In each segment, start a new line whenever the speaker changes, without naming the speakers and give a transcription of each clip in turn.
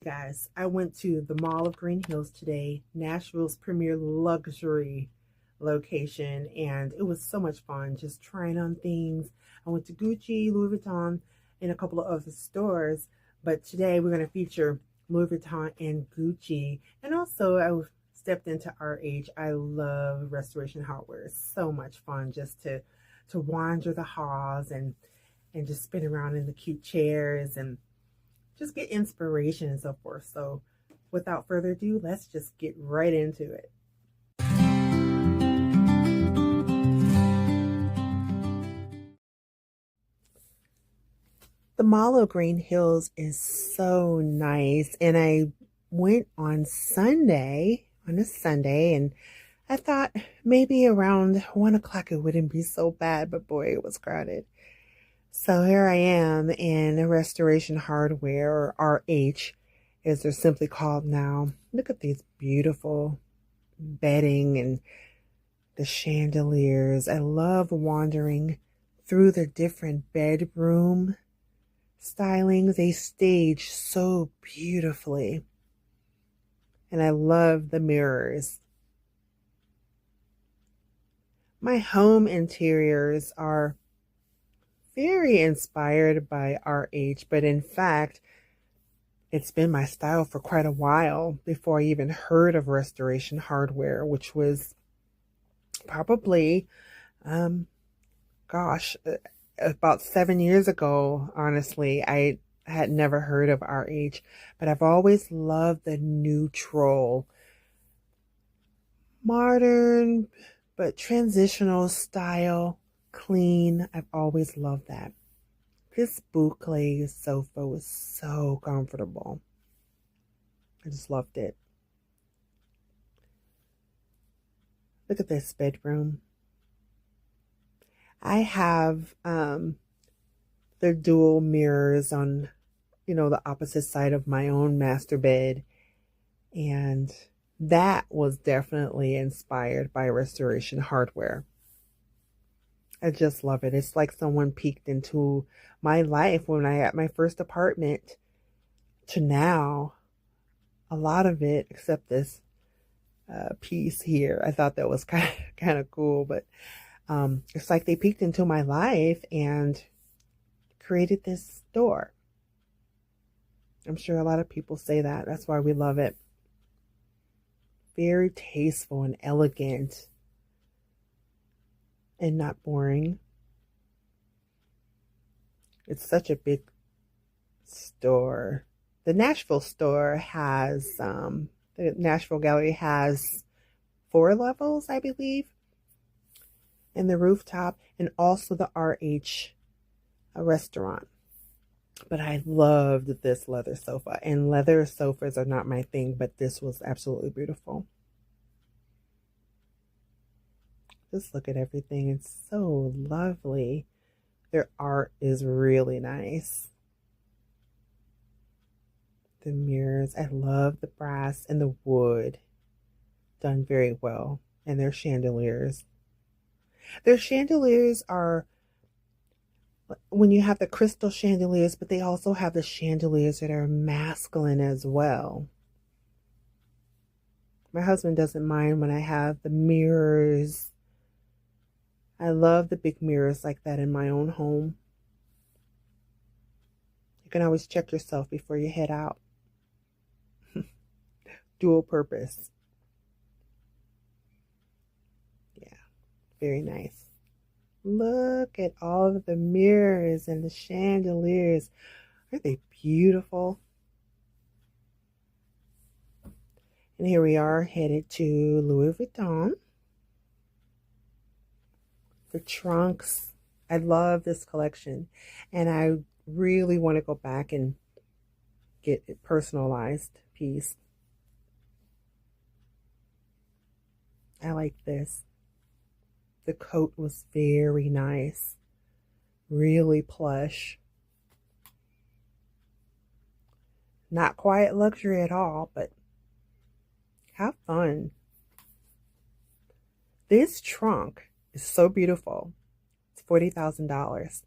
Guys, I went to the Mall of Green Hills today, Nashville's premier luxury location, and it was so much fun just trying on things. I went to Gucci, Louis Vuitton, and a couple of other stores, but today we're going to feature Louis Vuitton and Gucci. And also I stepped into RH. I love restoration hardware. It's so much fun just to wander the halls and just spin around in the cute chairs and just get inspiration and so forth. So without further ado, let's just get right into it. The Mall of Green Hills is so nice, and I went on a Sunday, and I thought maybe around 1 o'clock it wouldn't be so bad, but boy, it was crowded. So here I am in Restoration Hardware, or RH, as they're simply called now. Look at these beautiful bedding and the chandeliers. I love wandering through the different bedroom stylings. They stage so beautifully. And I love the mirrors. My home interiors are very inspired by RH, but in fact, it's been my style for quite a while before I even heard of Restoration Hardware, which was probably, about 7 years ago. Honestly, I had never heard of RH, but I've always loved the neutral, modern, but transitional style. Clean. I've always loved that. This boucle sofa was so comfortable. I just loved it. Look at this bedroom. I have the dual mirrors on, the opposite side of my own master bed, and that was definitely inspired by Restoration Hardware. I just love it. It's like someone peeked into my life when I had my first apartment to now. A lot of it, except this piece here, I thought that was kind of cool. But it's like they peeked into my life and created this store. I'm sure a lot of people say that. That's why we love it. Very tasteful and elegant. And not boring. It's such a big store. The Nashville store has, the Nashville gallery has 4 levels, I believe, and the rooftop, and also the RH restaurant. But I loved this leather sofa, and leather sofas are not my thing, but this was absolutely beautiful. Just look at everything. It's so lovely. Their art is really nice. The mirrors. I love the brass and the wood. Done very well. And their chandeliers. Their chandeliers are, when you have the crystal chandeliers, but they also have the chandeliers that are masculine as well. My husband doesn't mind when I have the mirrors. I love the big mirrors like that in my own home. You can always check yourself before you head out. Dual purpose. Yeah, very nice. Look at all of the mirrors and the chandeliers. Aren't they beautiful? And here we are headed to Louis Vuitton. For trunks. I love this collection, and I really want to go back and get a personalized piece. I like this. The coat was very nice, really plush. Not quite luxury at all, but have fun. This trunk is so beautiful. It's $40,000.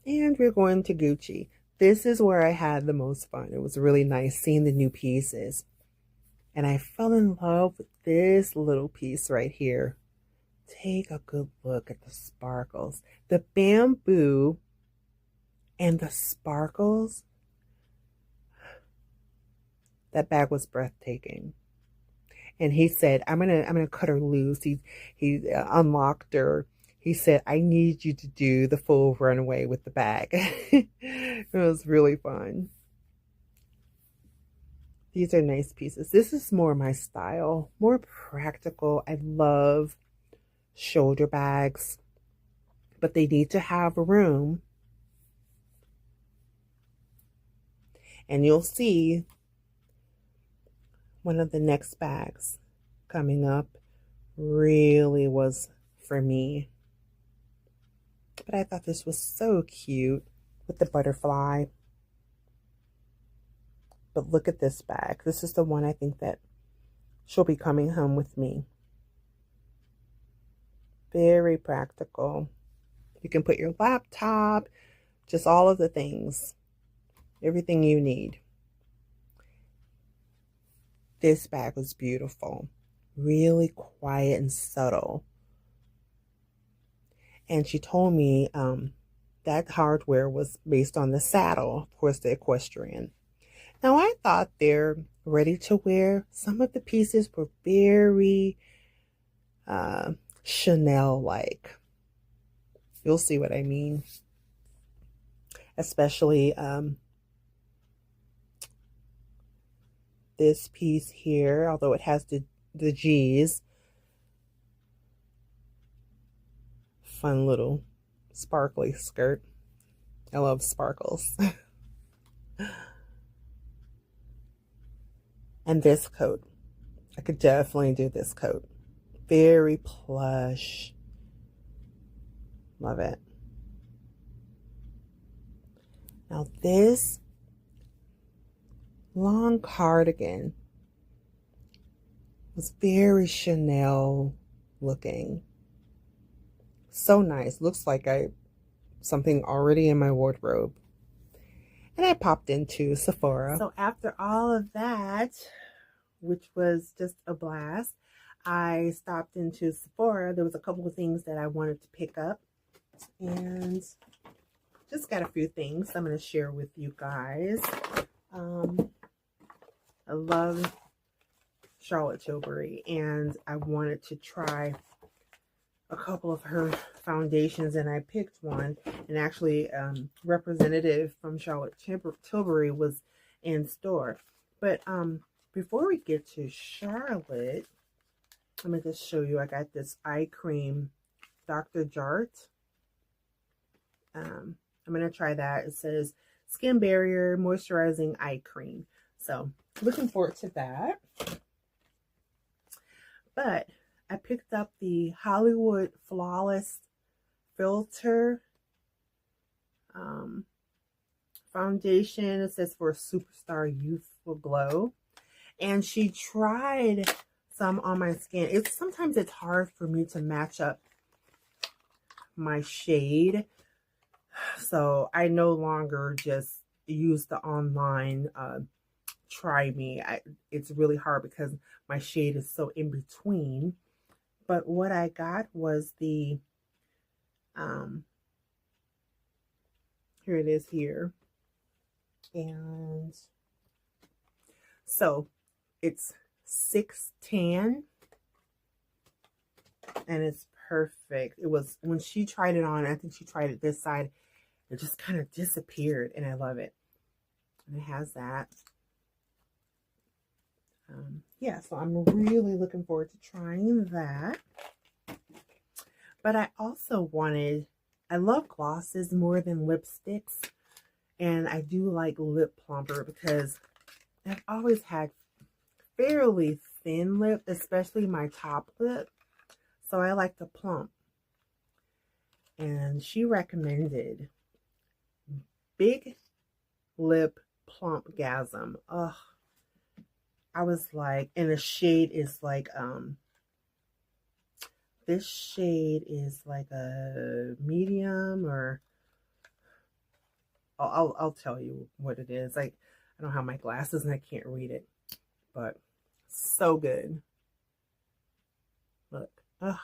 And we're going to Gucci. This is where I had the most fun. It was really nice seeing the new pieces. And I fell in love with this little piece right here. Take a good look at the sparkles. The bamboo and the sparkles. That bag was breathtaking. And he said, I'm gonna cut her loose. He unlocked her. He said, I need you to do the full runway with the bag. It was really fun. These are nice pieces. This is more my style, more practical. I love shoulder bags, but they need to have room. And you'll see one of the next bags coming up really was for me. But I thought this was so cute with the butterfly. But look at this bag. This is the one I think that she'll be coming home with me. Very practical. You can put your laptop, just all of the things, everything you need. This bag was beautiful, really quiet and subtle. And she told me that hardware was based on the saddle, of course, the equestrian. Now, I thought they're ready to wear. Some of the pieces were very Chanel-like. You'll see what I mean. Especially this piece here, although it has the G's. Fun little sparkly skirt. I love sparkles. And this coat. I could definitely do this coat. Very plush. Love it. Now this long cardigan was very Chanel looking. So nice. Looks like something already in my wardrobe. And I popped into Sephora. So after all of that, which was just a blast, I stopped into Sephora. There was a couple of things that I wanted to pick up. And just got a few things I'm going to share with you guys. I love Charlotte Tilbury, and I wanted to try a couple of her foundations, and I picked one. And actually, representative from Charlotte Tilbury was in store. But before we get to Charlotte, let me just show you. I got this eye cream, Dr. Jart. I'm going to try that. It says skin barrier moisturizing eye cream. So looking forward to that. But I picked up the Hollywood Flawless Filter foundation. It says for a superstar youthful glow. And she tried some on my skin. Sometimes it's hard for me to match up my shade. So I no longer just use the online try me. It's really hard because my shade is so in between. But what I got was the here it is here. And so it's 6tan and it's perfect. It was when she tried it on, I think she tried it this side, it just kind of disappeared, and I love it. And it has that. Yeah, so I'm really looking forward to trying that. But I also I love glosses more than lipsticks. And I do like lip plumper because I've always had fairly thin lip, especially my top lip. So I like to plump. And she recommended Big Lip Plumpgasm. Ugh. I was like, and the shade is like, this shade is like a medium, or I'll tell you what it is. Like, I don't have my glasses and I can't read it, but so good. Look, ugh,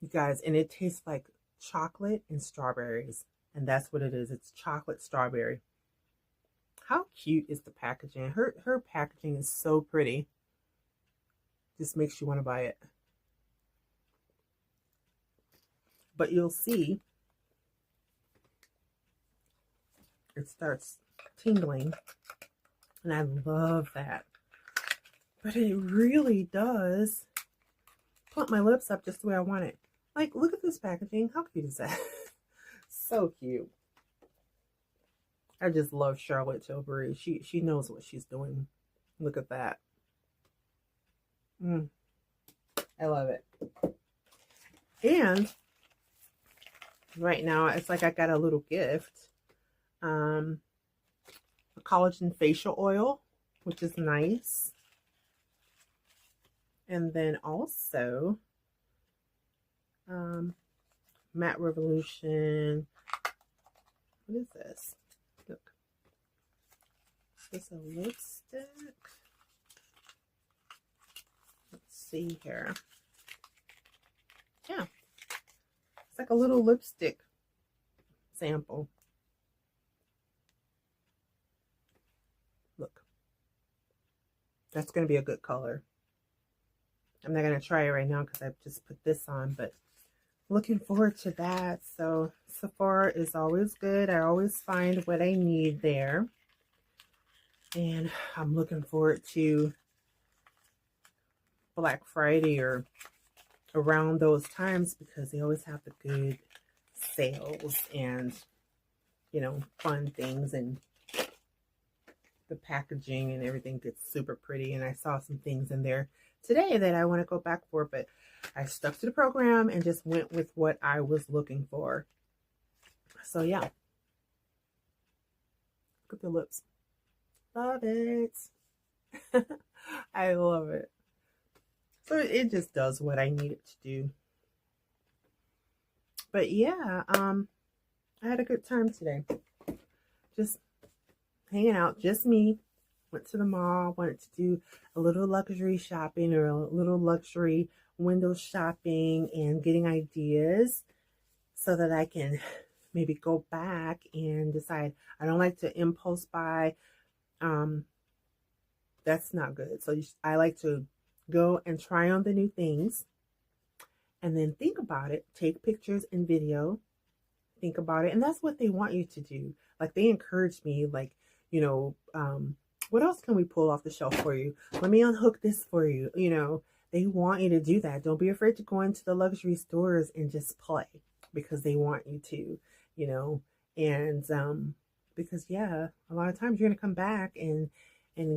you guys, and it tastes like chocolate and strawberries, and that's what it is. It's chocolate strawberry. How cute is the packaging? Her packaging is so pretty. Just makes you want to buy it. But you'll see it starts tingling, and I love that. But it really does plump my lips up just the way I want it. Like, look at this packaging. How cute is that? So cute. I just love Charlotte Tilbury. She knows what she's doing. Look at that. I love it. And right now, it's like I got a little gift. A collagen facial oil, which is nice. And then also Matte Revolution. What is this? Look. Is this a lipstick? Let's see here. Yeah. It's like a little lipstick sample. Look. That's going to be a good color. I'm not going to try it right now because I've just put this on, but looking forward to that. So Sephora is always good. I always find what I need there. And I'm looking forward to Black Friday or around those times because they always have the good sales and, you know, fun things, and the packaging and everything gets super pretty. And I saw some things in there today that I want to go back for, but I stuck to the program and just went with what I was looking for. So yeah, look at the lips. Love it. I love it. So it just does what I need it to do. But yeah, I had a good time today. Just hanging out, just me. Went to the mall, wanted to do a little luxury shopping or a little luxury window shopping and getting ideas so that I can maybe go back and decide. I don't like to impulse buy. That's not good. So I like to go and try on the new things and then think about it, take pictures and video, think about it. And that's what they want you to do. Like, they encourage me, like, you know, what else can we pull off the shelf for you? Let me unhook this for you. You know, they want you to do that. Don't be afraid to go into the luxury stores and just play because they want you to, you know, and because yeah, a lot of times you're going to come back and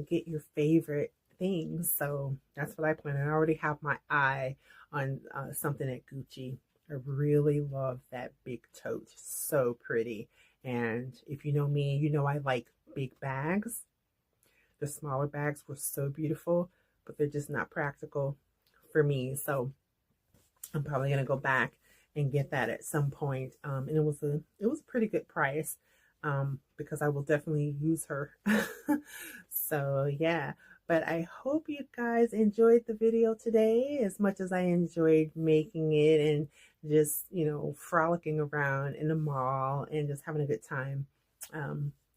get your favorite things. So that's what I plan. I already have my eye on something at Gucci. I really love that big tote. So pretty. And if you know me, you know I like big bags. The smaller bags were so beautiful, but they're just not practical for me. So I'm probably going to go back and get that at some point. And it was a pretty good price because I will definitely use her. So yeah, but I hope you guys enjoyed the video today as much as I enjoyed making it and just, you know, frolicking around in the mall and just having a good time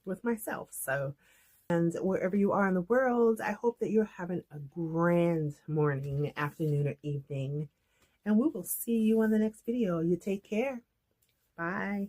with myself. So, and wherever you are in the world, I hope that you're having a grand morning, afternoon, or evening. And we will see you on the next video. You take care. Bye.